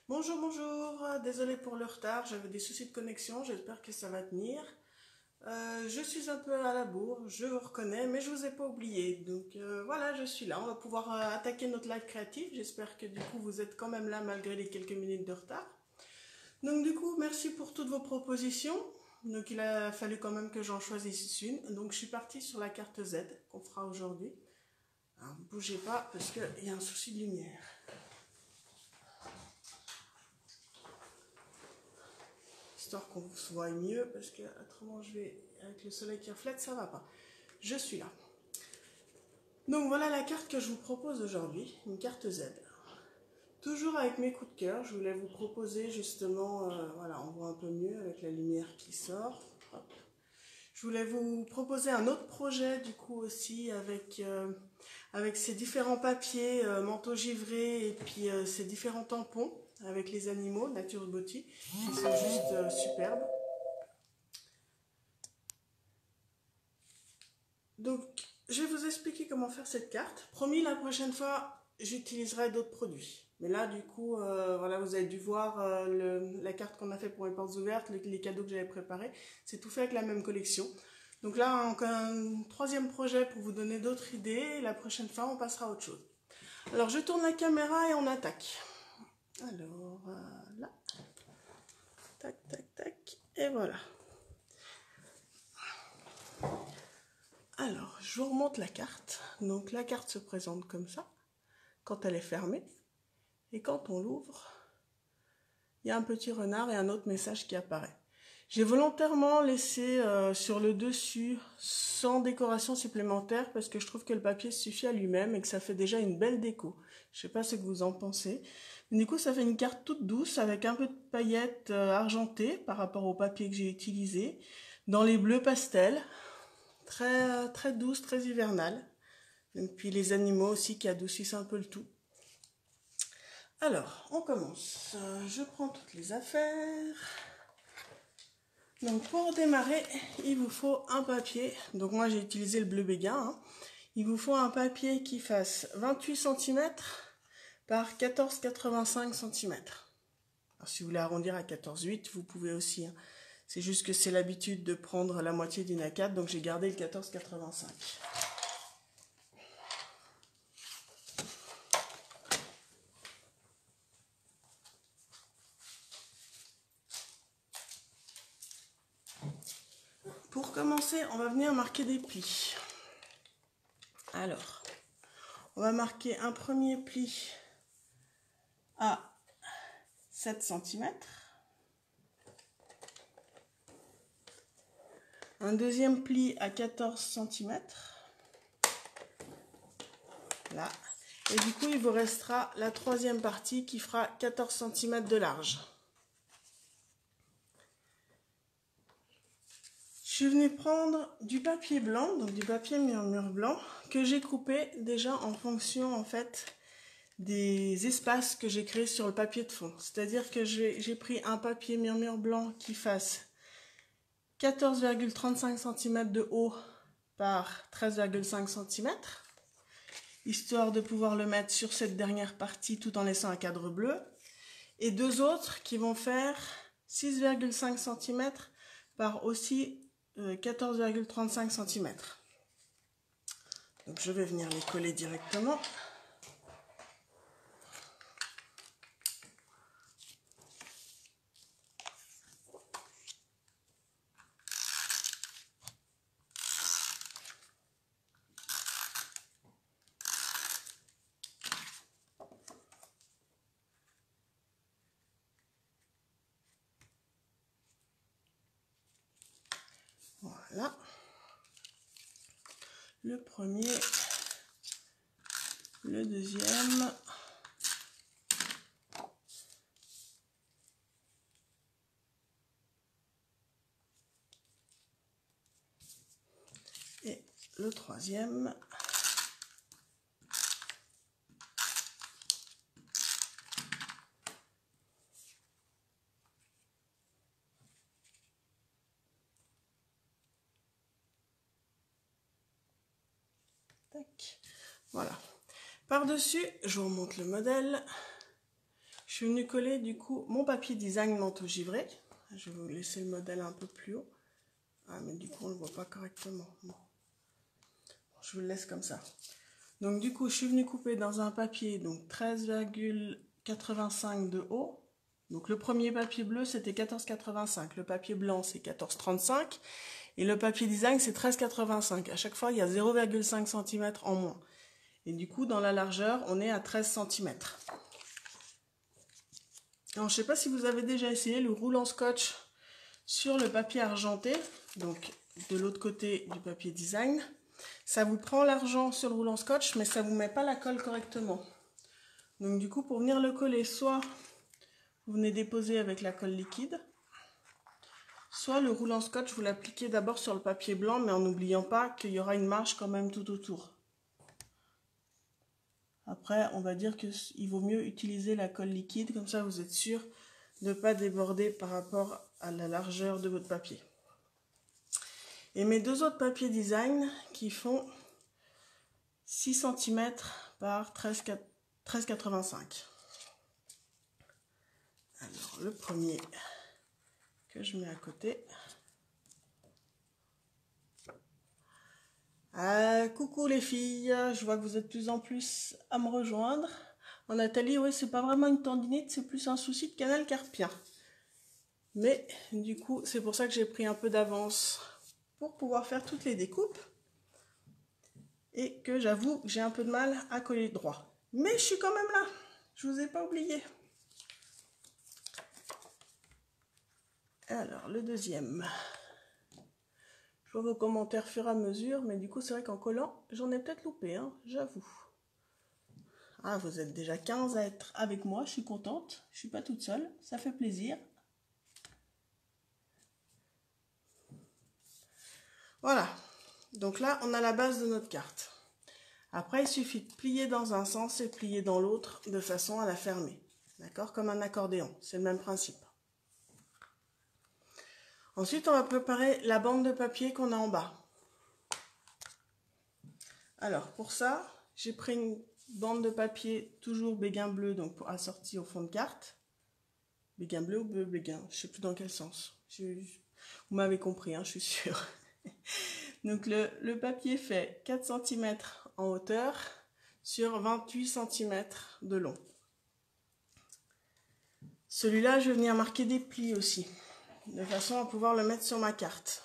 Bonjour, bonjour, désolée pour le retard, j'avais des soucis de connexion, j'espère que ça va tenir. Je suis un peu à la bourre, je vous reconnais, mais je vous ai pas oublié. Donc voilà, je suis là, on va pouvoir attaquer notre live créatif. J'espère que du coup vous êtes quand même là malgré les quelques minutes de retard. Donc du coup, merci pour toutes vos propositions. Donc il a fallu quand même que j'en choisisse une. Donc je suis partie sur la carte Z qu'on fera aujourd'hui. Alors, ne bougez pas parce qu'il y a un souci de lumière. Histoire qu'on se voit mieux, parce que autrement je vais, avec le soleil qui reflète, ça va pas. Je suis là. Donc voilà la carte que je vous propose aujourd'hui, une carte Z. Toujours avec mes coups de cœur, je voulais vous proposer justement, voilà, on voit un peu mieux avec la lumière qui sort. Hop. Je voulais vous proposer un autre projet du coup aussi avec ces différents papiers, manteaux givrés et puis ces différents tampons avec les animaux, Nature Beauty, qui sont juste superbes. Donc, je vais vous expliquer comment faire cette carte. Promis, la prochaine fois, j'utiliserai d'autres produits. Mais là, du coup, voilà, vous avez dû voir la carte qu'on a fait pour les portes ouvertes, les cadeaux que j'avais préparés. C'est tout fait avec la même collection. Donc là, encore un troisième projet pour vous donner d'autres idées. Et la prochaine fois, on passera à autre chose. Alors, je tourne la caméra et on attaque. Alors, là. Tac, tac, tac. Et voilà. Alors, je vous remonte la carte. Donc, la carte se présente comme ça, quand elle est fermée. Et quand on l'ouvre, il y a un petit renard et un autre message qui apparaît. J'ai volontairement laissé sur le dessus sans décoration supplémentaire parce que je trouve que le papier suffit à lui-même et que ça fait déjà une belle déco. Je sais pas ce que vous en pensez. Mais du coup, ça fait une carte toute douce avec un peu de paillettes argentées par rapport au papier que j'ai utilisé. Dans les bleus pastels. Très, très douce, très hivernale. Et puis les animaux aussi qui adoucissent un peu le tout. Alors, on commence. Je prends toutes les affaires. Donc pour démarrer, il vous faut un papier. Donc moi j'ai utilisé le bleu béguin. Hein. Il vous faut un papier qui fasse 28 cm par 14,85 cm. Alors si vous voulez arrondir à 14,8, vous pouvez aussi. Hein. C'est juste que c'est l'habitude de prendre la moitié d'une A4, donc j'ai gardé le 14,85. Pour commencer, on va venir marquer des plis. Alors, on va marquer un premier pli à 7 cm. Un deuxième pli à 14 cm. Là. Et du coup, il vous restera la troisième partie qui fera 14 cm de large. Je suis venue prendre du papier blanc, donc du papier murmure blanc, que j'ai coupé déjà en fonction en fait des espaces que j'ai créés sur le papier de fond. C'est-à-dire que j'ai pris un papier murmure blanc qui fasse 14,35 cm de haut par 13,5 cm, histoire de pouvoir le mettre sur cette dernière partie tout en laissant un cadre bleu, et deux autres qui vont faire 6,5 cm par aussi 14,35 cm. Donc je vais venir les coller directement. Voilà. Le premier, le deuxième. Et le troisième. Tac. Voilà. Par-dessus, je vous remonte le modèle. Je suis venue coller du coup mon papier design manteau givré. Je vais vous laisser le modèle un peu plus haut. Ah mais du coup on ne le voit pas correctement. Bon. Je vous le laisse comme ça. Donc du coup je suis venue couper dans un papier donc 13,85 de haut. Donc le premier papier bleu c'était 14,85. Le papier blanc c'est 14,35. Et le papier design c'est 13,85. À chaque fois il y a 0,5 cm en moins. Et du coup dans la largeur on est à 13 cm. Alors, je ne sais pas si vous avez déjà essayé le roulant scotch sur le papier argenté, donc de l'autre côté du papier design. Ça vous prend l'argent sur le roulant scotch, mais ça ne vous met pas la colle correctement. Donc du coup, pour venir le coller, soit vous venez déposer avec la colle liquide, soit le roulant scotch, vous l'appliquez d'abord sur le papier blanc, mais en n'oubliant pas qu'il y aura une marge quand même tout autour. Après, on va dire qu'il vaut mieux utiliser la colle liquide, comme ça vous êtes sûr de ne pas déborder par rapport à la largeur de votre papier. Et mes deux autres papiers design qui font 6 cm par 13,85. Alors le premier que je mets à côté. Coucou les filles, je vois que vous êtes de plus en plus à me rejoindre. Nathalie, oui, c'est pas vraiment une tendinite, c'est plus un souci de canal carpien. Mais du coup, c'est pour ça que j'ai pris un peu d'avance pour pouvoir faire toutes les découpes. Et que j'avoue que j'ai un peu de mal à coller droit. Mais je suis quand même là, je vous ai pas oublié. Alors, le deuxième. Je vois vos commentaires au fur et à mesure, mais du coup, c'est vrai qu'en collant, j'en ai peut-être loupé, hein, j'avoue. Ah, vous êtes déjà 15 à être avec moi, je suis contente. Je suis pas toute seule, ça fait plaisir. Voilà. Donc là, on a la base de notre carte. Après, il suffit de plier dans un sens et plier dans l'autre de façon à la fermer. D'accord? Comme un accordéon, c'est le même principe. Ensuite, on va préparer la bande de papier qu'on a en bas. Alors, pour ça, j'ai pris une bande de papier toujours béguin bleu, donc assortie au fond de carte. Béguin bleu ou bleu béguin, je ne sais plus dans quel sens. Vous m'avez compris, hein, je suis sûre. Donc, le papier fait 4 cm en hauteur sur 28 cm de long. Celui-là, je vais venir marquer des plis aussi, de façon à pouvoir le mettre sur ma carte.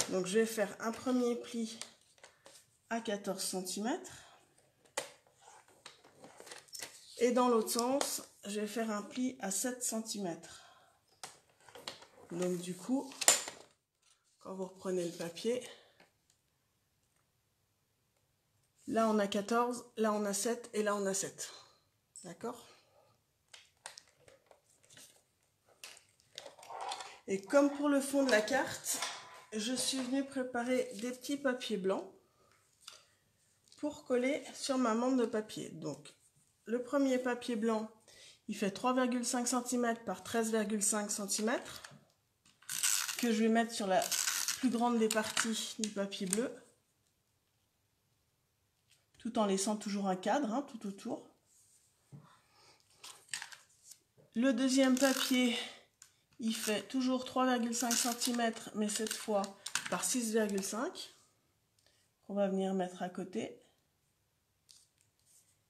Donc je vais faire un premier pli à 14 cm. Et dans l'autre sens, je vais faire un pli à 7 cm. Donc du coup, quand vous reprenez le papier, là on a 14, là on a 7 et là on a 7. D'accord ? Et comme pour le fond de la carte, je suis venue préparer des petits papiers blancs pour coller sur ma bande de papier. Donc, le premier papier blanc, il fait 3,5 cm par 13,5 cm que je vais mettre sur la plus grande des parties du papier bleu, tout en laissant toujours un cadre, hein, tout autour. Le deuxième papier, il fait toujours 3,5 cm, mais cette fois par 6,5 qu'on va venir mettre à côté.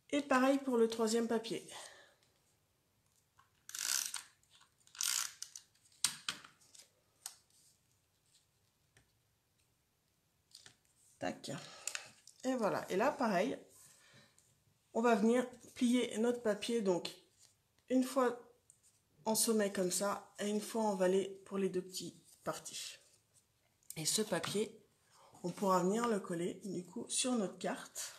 Et pareil pour le troisième papier. Tac. Et voilà. Et là, pareil, on va venir plier notre papier, donc une fois en sommet comme ça, et une fois en vallée pour les deux petites parties. Et ce papier, on pourra venir le coller du coup sur notre carte,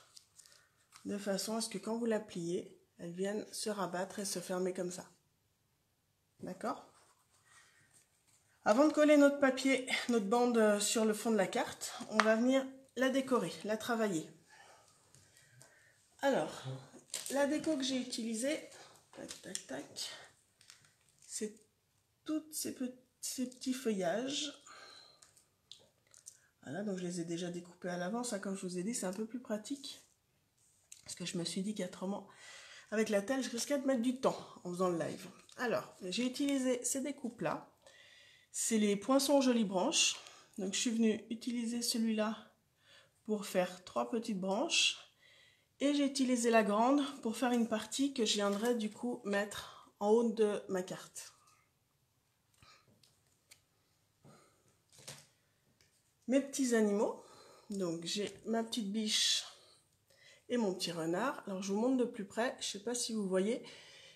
de façon à ce que quand vous la pliez, elle vienne se rabattre et se fermer comme ça. D'accord ? Avant de coller notre papier, notre bande sur le fond de la carte, on va venir la décorer, la travailler. Alors, la déco que j'ai utilisée, tac, tac, tac, c'est tous ces petits feuillages. Voilà, donc je les ai déjà découpés à l'avance, hein, comme je vous ai dit, c'est un peu plus pratique. Parce que je me suis dit qu'autrement, Avec la telle, je risquais de mettre du temps en faisant le live. Alors, j'ai utilisé ces découpes-là. C'est les poinçons jolies branches. Donc, je suis venue utiliser celui-là pour faire 3 petites branches. Et j'ai utilisé la grande pour faire une partie que je viendrai du coup mettre en haut de ma carte. Mes petits animaux. Donc, j'ai ma petite biche et mon petit renard. Alors, je vous montre de plus près. Je ne sais pas si vous voyez.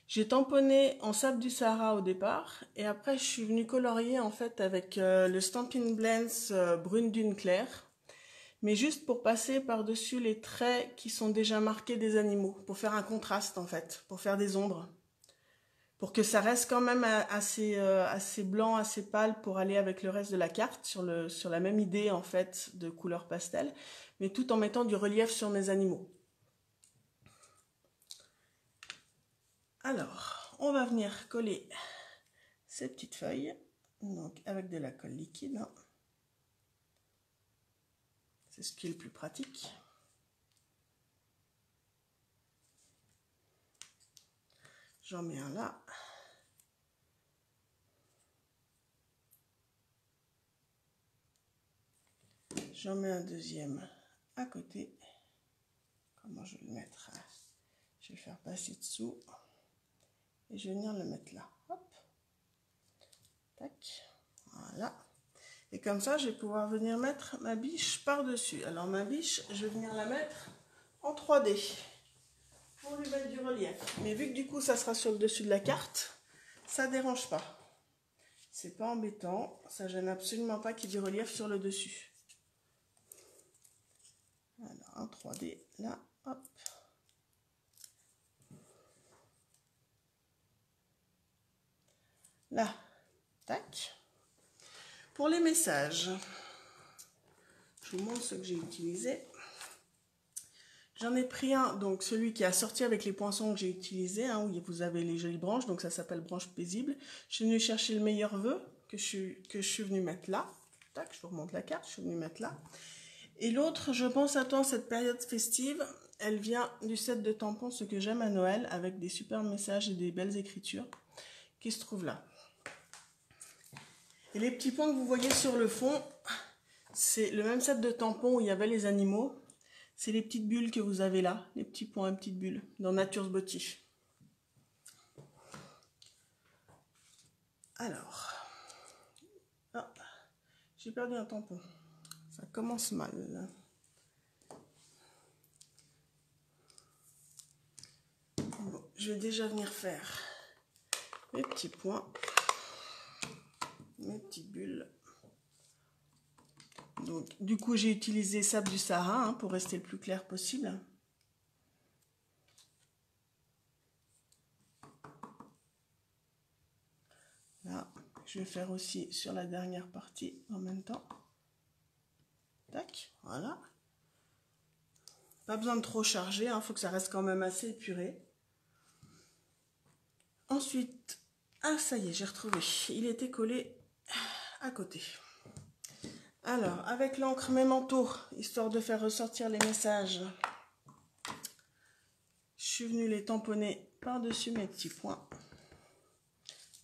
J'ai tamponné en sable du Sahara au départ. Et après, je suis venue colorier en fait avec le Stampin' Blends brune dune claire. Mais juste pour passer par-dessus les traits qui sont déjà marqués des animaux. Pour faire un contraste en fait. Pour faire des ombres. Pour que ça reste quand même assez blanc, assez pâle pour aller avec le reste de la carte, sur la même idée en fait de couleur pastel, mais tout en mettant du relief sur mes animaux. Alors, on va venir coller ces petites feuilles, donc avec de la colle liquide. C'est ce qui est le plus pratique. J'en mets un là. J'en mets un deuxième à côté. Comment je vais le mettre? Je vais le faire passer dessous. Et je vais venir le mettre là. Hop. Tac. Voilà. Et comme ça, je vais pouvoir venir mettre ma biche par-dessus. Alors ma biche, je vais venir la mettre en 3D. Pour lui mettre du relief. Mais vu que du coup, ça sera sur le dessus de la carte, ça ne dérange pas. C'est pas embêtant. Ça gêne absolument pas qu'il y ait du relief sur le dessus. Alors, un 3D, là, hop. Là, tac. Pour les messages, je vous montre ce que j'ai utilisé. J'en ai pris un, donc celui qui a sorti avec les poinçons que j'ai utilisé, hein, où vous avez les jolies branches, donc ça s'appelle branche paisible. Je suis venue chercher le meilleur vœu que je suis venue mettre là. Tac, je vous remonte la carte, je suis venue mettre là. Et l'autre, je pense à toi, cette période festive, elle vient du set de tampons, ce que j'aime à Noël, avec des super messages et des belles écritures qui se trouvent là. Et les petits points que vous voyez sur le fond, c'est le même set de tampons où il y avait les animaux. C'est les petites bulles que vous avez là, les petits points, petites bulles, dans Nature's Botiche. Alors, oh, j'ai perdu un tampon. Ça commence mal. Bon, je vais déjà venir faire mes petits points, mes petites bulles. Donc, du coup, j'ai utilisé sable du Sahara hein, pour rester le plus clair possible. Là, je vais faire aussi sur la dernière partie en même temps. Tac, voilà. Pas besoin de trop charger, hein, faut que ça reste quand même assez épuré. Ensuite, ah ça y est, j'ai retrouvé. Il était collé à côté. Alors, avec l'encre Memento, histoire de faire ressortir les messages, je suis venue les tamponner par-dessus mes petits points.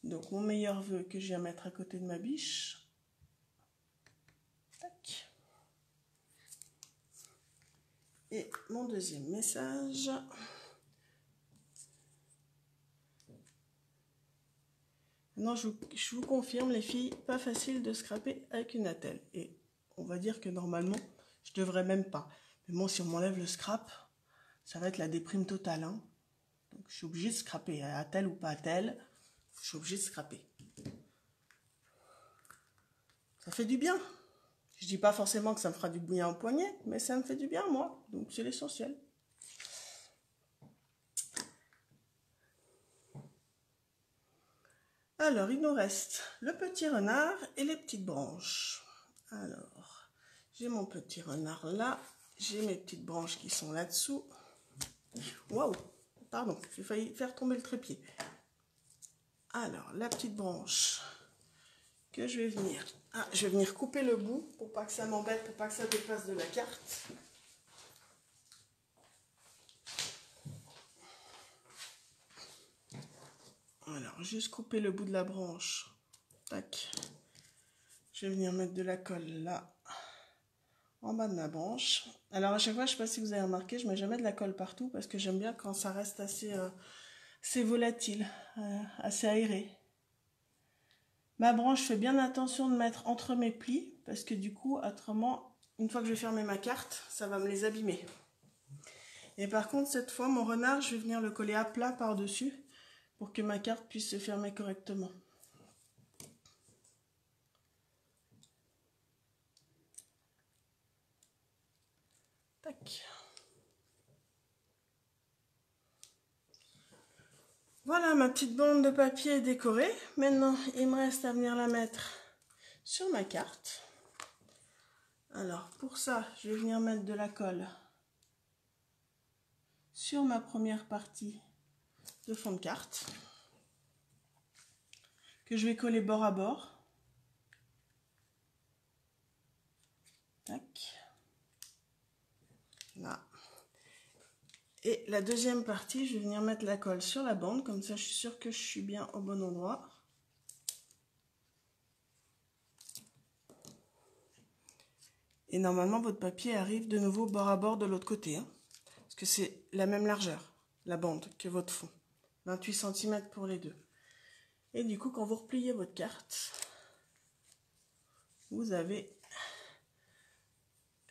Donc, mon meilleur vœu que je viens mettre à côté de ma biche. Tac. Et mon deuxième message. Non, je vous confirme, les filles, pas facile de scraper avec une attelle. Et on va dire que normalement, je devrais même pas. Mais bon, si on m'enlève le scrap, ça va être la déprime totale. Hein. Donc, je suis obligée de scraper. Attelle ou pas attelle, je suis obligée de scraper. Ça fait du bien. Je dis pas forcément que ça me fera du bien au poignet, mais ça me fait du bien, moi. Donc, c'est l'essentiel. Alors, il nous reste le petit renard et les petites branches. Alors, j'ai mon petit renard là. J'ai mes petites branches qui sont là-dessous. Waouh! Pardon, j'ai failli faire tomber le trépied. Alors, la petite branche que je vais venir... Ah, je vais venir couper le bout pour pas que ça m'embête, pour pas que ça dépasse de la carte. Alors, juste couper le bout de la branche. Tac. Je vais venir mettre de la colle là, en bas de ma branche. Alors à chaque fois, je ne sais pas si vous avez remarqué, je ne mets jamais de la colle partout parce que j'aime bien quand ça reste assez volatile, assez aéré. Ma branche, je fais bien attention de mettre entre mes plis parce que du coup, autrement, une fois que je vais fermer ma carte, ça va me les abîmer. Et par contre, cette fois, mon renard, je vais venir le coller à plat par-dessus pour que ma carte puisse se fermer correctement. Tac. Voilà, ma petite bande de papier est décorée. Maintenant, il me reste à venir la mettre sur ma carte. Alors, pour ça, je vais venir mettre de la colle sur ma première partie de fond de carte, que je vais coller bord à bord. Tac. Là. Et la deuxième partie, je vais venir mettre la colle sur la bande, comme ça je suis sûre que je suis bien au bon endroit. Et normalement, votre papier arrive de nouveau bord à bord de l'autre côté, hein, parce que c'est la même largeur, la bande, que votre fond. 28 cm pour les deux. Et du coup, quand vous repliez votre carte, vous avez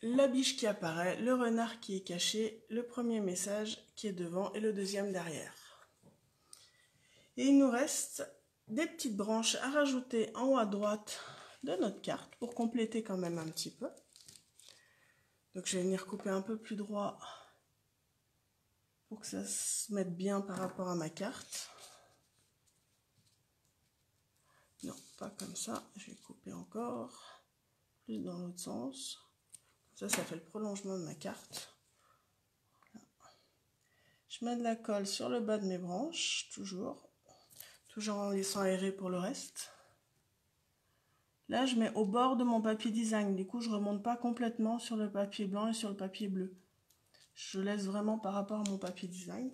la biche qui apparaît, le renard qui est caché, le premier message qui est devant et le deuxième derrière. Et il nous reste des petites branches à rajouter en haut à droite de notre carte pour compléter quand même un petit peu. Donc je vais venir couper un peu plus droit pour que ça se mette bien par rapport à ma carte. Non, pas comme ça, je vais couper encore plus dans l'autre sens. Ça fait le prolongement de ma carte. Voilà. Je mets de la colle sur le bas de mes branches, toujours en laissant aérer pour le reste. Là, je mets au bord de mon papier design. Du coup, je ne remonte pas complètement sur le papier blanc et sur le papier bleu. Je laisse vraiment par rapport à mon papier design.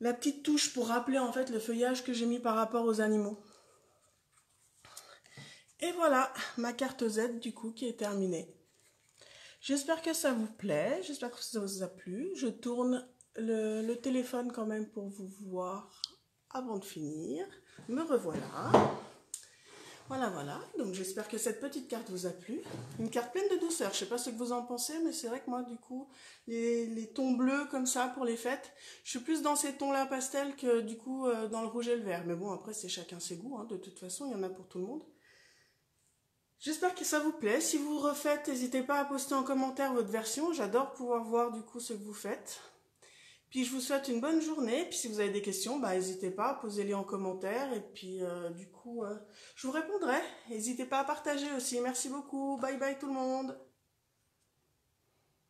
La petite touche pour rappeler en fait le feuillage que j'ai mis par rapport aux animaux. Et voilà, ma carte Z du coup qui est terminée. J'espère que ça vous plaît, j'espère que ça vous a plu. Je tourne le téléphone quand même pour vous voir avant de finir. Me revoilà. Voilà. Donc j'espère que cette petite carte vous a plu. Une carte pleine de douceur. Je ne sais pas ce que vous en pensez, mais c'est vrai que moi, du coup, les tons bleus comme ça pour les fêtes, je suis plus dans ces tons-là pastel que du coup dans le rouge et le vert. Mais bon, après, c'est chacun ses goûts. Hein. De toute façon, il y en a pour tout le monde. J'espère que ça vous plaît. Si vous refaites, n'hésitez pas à poster en commentaire votre version. J'adore pouvoir voir du coup ce que vous faites. Puis je vous souhaite une bonne journée. Puis si vous avez des questions, n'hésitez pas, posez-les en commentaire. Et puis du coup, je vous répondrai. N'hésitez pas à partager aussi. Merci beaucoup. Bye bye tout le monde.